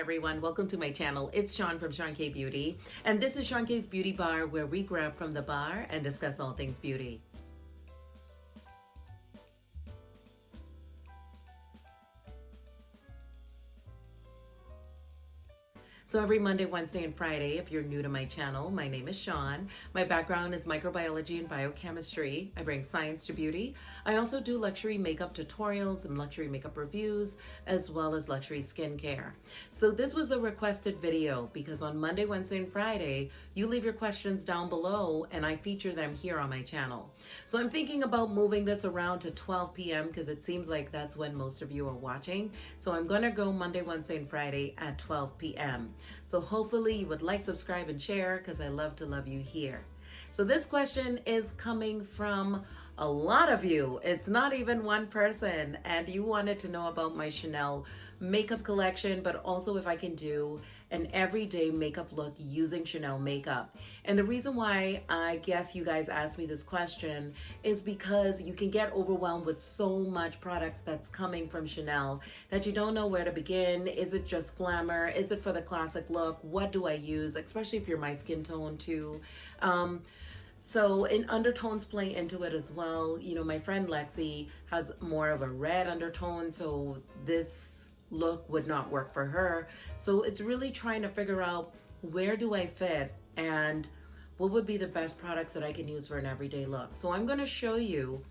everyone, welcome to my channel. It's Sean from Seankbeauty, and this is Seank's Beauty Bar, where we grab from the bar and discuss all things beauty. So every Monday, Wednesday, and Friday, if you're new to my channel, my name is Sean. My background is microbiology and biochemistry. I bring science to beauty. I also do luxury makeup tutorials and luxury makeup reviews, as well as luxury skincare. So this was a requested video because on Monday, Wednesday, and Friday, you leave your questions down below and I feature them here on my channel. So I'm thinking about moving this around to 12 p.m. because it seems like that's when most of you are watching. So I'm gonna go Monday, Wednesday, and Friday at 12 p.m. So hopefully you would like, subscribe, and share because I love to love you here. So this question is coming from a lot of you. It's not even one person, and you wanted to know about my Chanel makeup collection, but also if I can do an everyday makeup look using Chanel makeup. And the reason why I guess you guys asked me this question is because you can get overwhelmed with so much products that's coming from Chanel that you don't know where to begin. Is it just glamour? Is it for the classic look? What do I use? Especially if you're my skin tone too. So in undertones play into it as well. You know, my friend Lexi has more of a red undertone, so this look would not work for her. So it's really trying to figure out where do I fit and what would be the best products that I can use for an everyday look. So I'm going to show you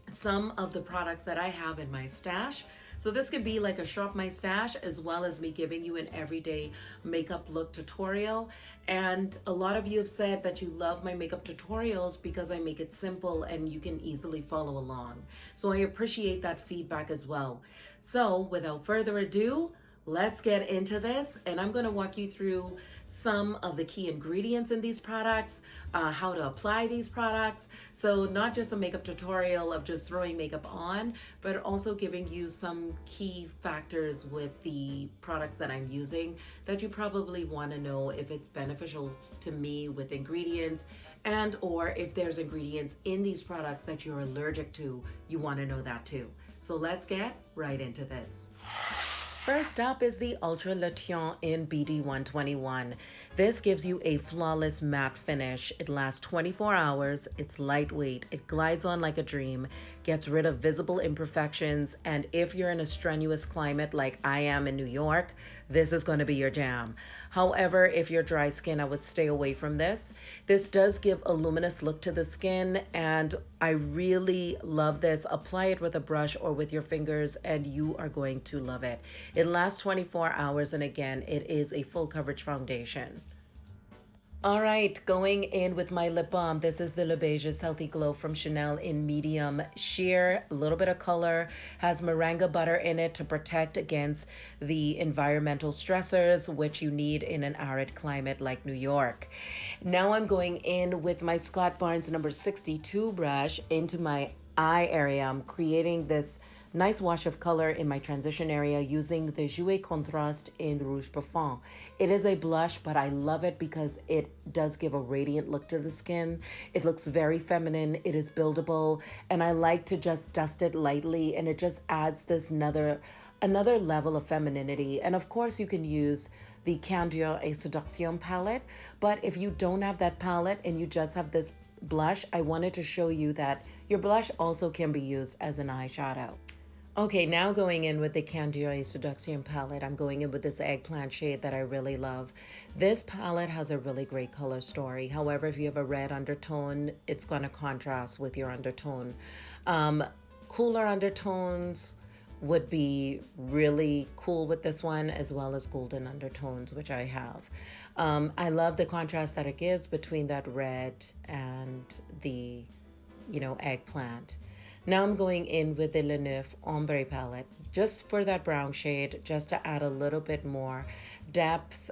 some of the products that I have in my stash. So this could be like a shop my stash, as well as me giving you an everyday makeup look tutorial. And a lot of you have said that you love my makeup tutorials because I make it simple and you can easily follow along. So I appreciate that feedback as well. So without further ado, let's get into this, and I'm going to walk you through some of the key ingredients in these products, how to apply these products. So not just a makeup tutorial of just throwing makeup on, but also giving you some key factors with the products that I'm using that you probably want to know if it's beneficial to me with ingredients, and or if there's ingredients in these products that you're allergic to, you want to know that too. So let's get right into this. First up is the Ultra Le Teint in BD 121. This gives you a flawless matte finish. It lasts 24 hours, it's lightweight, it glides on like a dream, gets rid of visible imperfections, and if you're in a strenuous climate like I am in New York, this is going to be your jam. However, if you're dry skin, I would stay away from this. This does give a luminous look to the skin, and I really love this. Apply it with a brush or with your fingers, and you are going to love it. It lasts 24 hours, and again, it is a full coverage foundation. All right, going in with my lip balm. This is the beiges Healthy Glow from Chanel in medium sheer, a little bit of color, has moringa butter in it to protect against the environmental stressors, which you need in an arid climate like New York. Now I'm going in with my Scott Barnes number 62 brush into my eye area. I'm creating this nice wash of color in my transition area using the Jouer Contrast in Rouge Profond. It is a blush, but I love it because it does give a radiant look to the skin. It looks very feminine, it is buildable, and I like to just dust it lightly, and it just adds this another level of femininity. And of course you can use the Candeur et Seduction palette, but if you don't have that palette and you just have this blush, I wanted to show you that your blush also can be used as an eyeshadow. Okay, now going in with the Candeur et Seduction palette, I'm going in with this eggplant shade that I really love. This palette has a really great color story. However, if you have a red undertone, it's going to contrast with your undertone. Cooler undertones would be really cool with this one, as well as golden undertones, which I have. I love the contrast that it gives between that red and the, eggplant. Now I'm going in with the Le Neuf Ombre palette, just for that brown shade, just to add a little bit more depth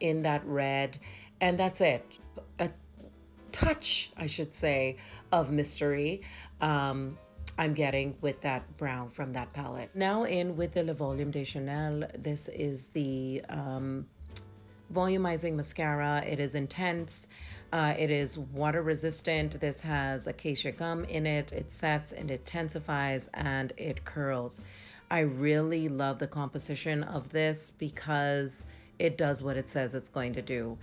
in that red, and that's it. A touch, I should say, of mystery I'm getting with that brown from that palette. Now in with the Le Volume de Chanel. This is the volumizing mascara. It is intense. It is water resistant. This has acacia gum in it. It sets and it intensifies and it curls. I really love the composition of this because it does what it says it's going to do.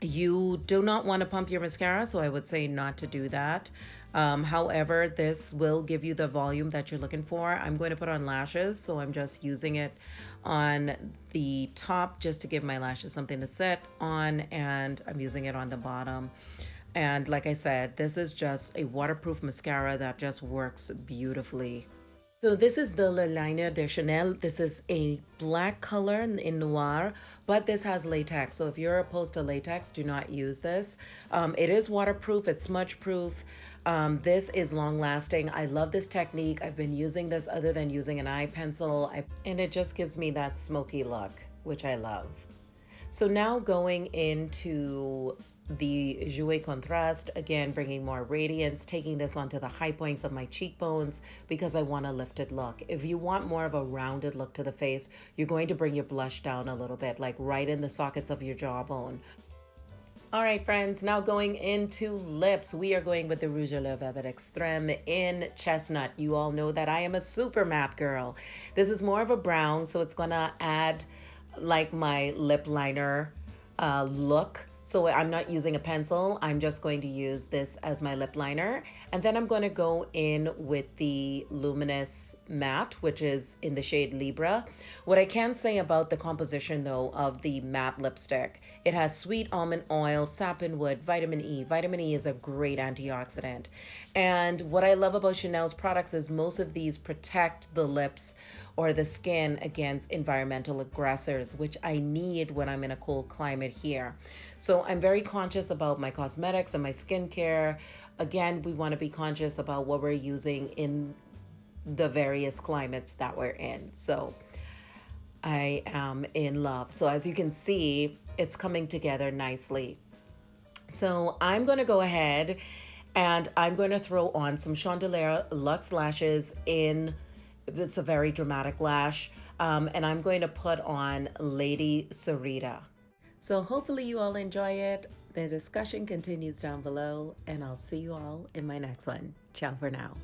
You do not want to pump your mascara, so I would say not to do that. However, this will give you the volume that you're looking for. I'm going to put on lashes, so I'm just using it on the top just to give my lashes something to set on, and I'm using it on the bottom. And like I said, this is just a waterproof mascara that just works beautifully. So this is the Le Liner de Chanel. This is a black color in noir, but this has latex. So if you're opposed to latex, do not use this. It is waterproof, it's smudge proof. This is long lasting. I love this technique. I've been using this other than using an eye pencil, and it just gives me that smoky look, which I love. So now going into the Jouer Contrast, again, bringing more radiance, taking this onto the high points of my cheekbones because I want a lifted look. If you want more of a rounded look to the face, you're going to bring your blush down a little bit, like right in the sockets of your jawbone. All right, friends, now going into lips, we are going with the Rouge à Lèvres Velvet Extreme in Chestnut. You all know that I am a super matte girl. This is more of a brown, so it's gonna add like my lip liner look. So I'm not using a pencil. I'm just going to use this as my lip liner. And then I'm going to go in with the Luminous Matte, which is in the shade Libra. What I can say about the composition, though, of the matte lipstick, it has sweet almond oil, sappinwood, vitamin E. Vitamin E is a great antioxidant. And what I love about Chanel's products is most of these protect the lips or the skin against environmental aggressors, which I need when I'm in a cold climate here. So I'm very conscious about my cosmetics and my skincare. Again, we want to be conscious about what we're using in the various climates that we're in. So I am in love. So as you can see, it's coming together nicely. So I'm going to go ahead and I'm going to throw on some Chandelier Luxe lashes in, it's a very dramatic lash, and I'm going to put on Lady Sarita. So hopefully you all enjoy it. The discussion continues down below, and I'll see you all in my next one. Ciao for now.